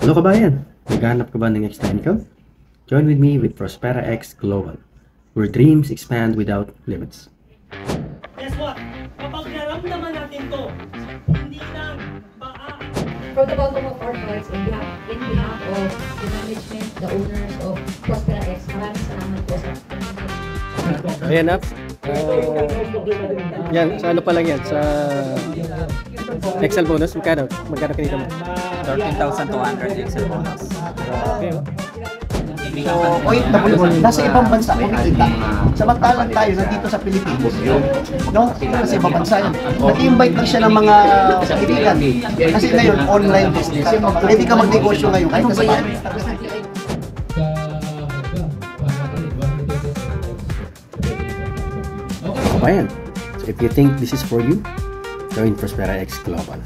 Hello kabayan! Naghahanap ka ba ng extra income? Join with me with Prospera X Global, where dreams expand without limits. Guess what? Kapag naramdaman natin to, hindi lang From the bottom of our hearts, in behalf of the management, the owners of Prospera X, maraming salamat po sa Ayan na. Yan, sa ano pa lang yan? Sa Excel bonus, magkano kinita mo? 13,200 Excel bonus. Okay, oh. So, OFW, nasa ibang bansa kumikita. Samantalang tayo nandito sa Pilipinas, no? Kasi ibang bansa yun. Nag-invite lang siya ng mga kaibigan. Kasi ngayon, online business. Pwede ka magnegosyo ngayon kahit nasa bahay. Kabayan, so if you think this is for you, join Prospera X Global.